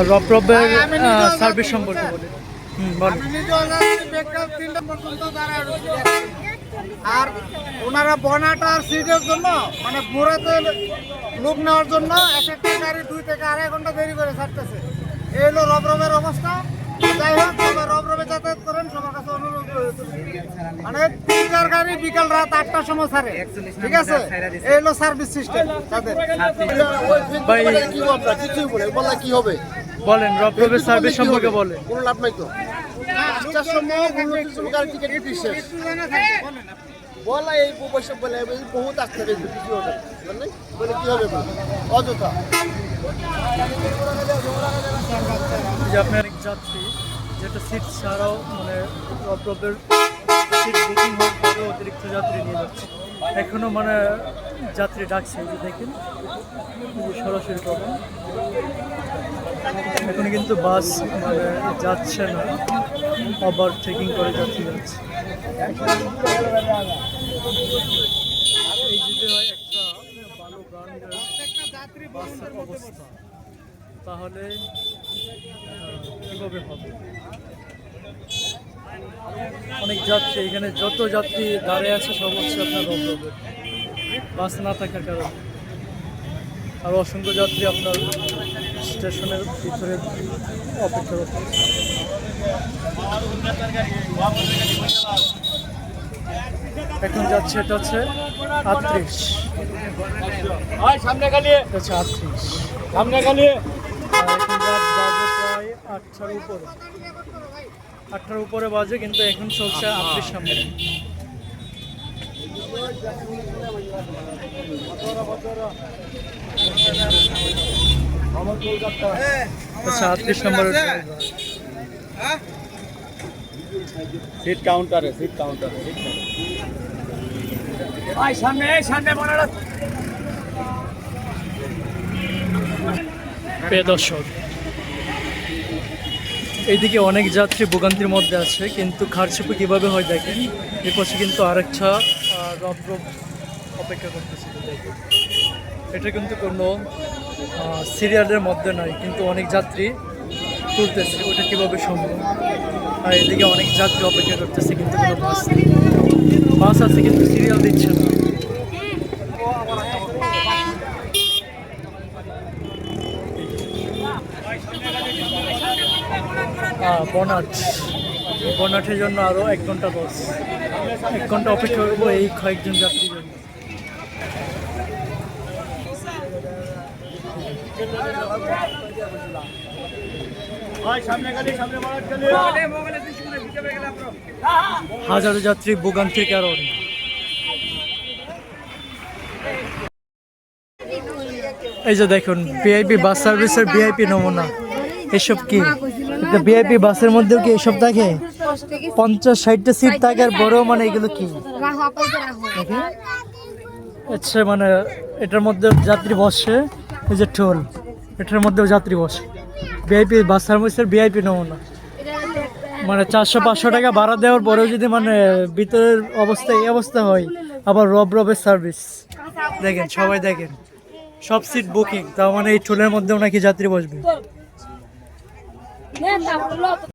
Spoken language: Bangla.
রবরবের সার্ভিস সম্পর্কে বলি। আর ওনারা বনাটার সিটের জন্য মানে মোড়াতে লোক নেওয়ার জন্য এক একটা গাড়ি 2 থেকে 2.5 ঘন্টা দেরি করে ছাড়তেছে। এই হলো রবরবের অবস্থা। যাই হোক, সবাই রবরবে যাতায়াত করেন, সবার কাছে অনুরোধ রয়েছে। মানে 3-4 গাড়ি বিকাল রাত 8টার সময় ছাড়ে, ঠিক আছে? এই হলো সার্ভিস সিস্টেম তাদের। ভাই কি হবে কিছুই বলে কি হবে বলেন, রবরবের সার্ভিস সম্পর্কে বলেন। কোনো লাভ নাই তো। 8টার সময় গাড়ি টিকিট দিচ্ছে বলা এই পয়সা বলে বহুত আসতে হবে কিছু হবে বলে কি হবে অযথা। যে আপনার এক যাত্রী যেটা সিট ছাড়াও মানে রবরবের সিট বুকিং হওয়ার পরেও অতিরিক্ত যাত্রী নিয়ে যাচ্ছে, এখনও মানে যাত্রী ডাকছে। এই যে দেখেন, সরাসরি পাবেন এখন কিন্তু বাস মানে যাচ্ছে না, আবার চেকিং করে যাত্রী যাচ্ছে। এই যদি হয় একটা ভালো ব্র্যান্ডের বাসের অবস্থা, তাহলে কীভাবে হবে? অনেক যাত্রী এখানে, যত যাত্রী দাঁড়িয়ে আছে সব হচ্ছে আপনার রবরবের, বাস না থাকার কারণে। আর অসংখ্য যাত্রী আপনার স্টেশনের ভিতরে অপেক্ষা করতে। এখন যাচ্ছে, এটা হচ্ছে 38, সামনে খালি এটা হচ্ছে 38। সামনে খালি এখন রাত বাজে প্রায় 8টার উপরে, 8টার উপরে বাজে, কিন্তু এখন চলছে 38 সামনে। আচ্ছা, 38 নম্বরের সিট কাউন্টারে সামনে প্রিয় দর্শক, এইদিকে অনেক যাত্রী ভোগান্তির মধ্যে আছে, কিন্তু খারচুপি কীভাবে হয় দেখেন। এর পাশে কিন্তু আরেকটা রবরব অপেক্ষা করতেছে। এটা কিন্তু কোনো সিরিয়ালের মধ্যে নয়, কিন্তু অনেক যাত্রী তুলতেছে, ওটা কীভাবে সম্ভব? আর এদিকে অনেক যাত্রী অপেক্ষা করতেছে, কিন্তু কোনো বাস নেই। বাস আছে কিন্তু সিরিয়াল দিচ্ছে না। বনাটের জন্য আরও 1 ঘন্টা বাস, 1 ঘন্টা অপেক্ষা করবো এই কয়েকজন যাত্রীর জন্য। হাজারো যাত্রী ভোগান্তির কারণ। এই যে দেখুন, ভিআইপি বাস সার্ভিসের ভিআইপি নমুনা। এসব কি একটা ভিআইপি বাসের মধ্যেও কি এসব থাকে? 50-60টা সিট থাকে, আর বড় মানে এগুলো কি আচ্ছা, মানে এটার মধ্যে যাত্রী বসে, এই যে টোল, এটার মধ্যেও যাত্রী বসে। ভিআইপি বাস সার্ভিসের ভিআইপি নমুনা, মানে 400-500 টাকা ভাড়া দেওয়ার পরেও যদি মানে ভিতরের অবস্থা এই অবস্থা হয়। আবার রবরবের সার্ভিস দেখেন, সবাই দেখেন, সব সিট বুকিং, তার মানে এই টোলের মধ্যেও নাকি যাত্রী বসবে।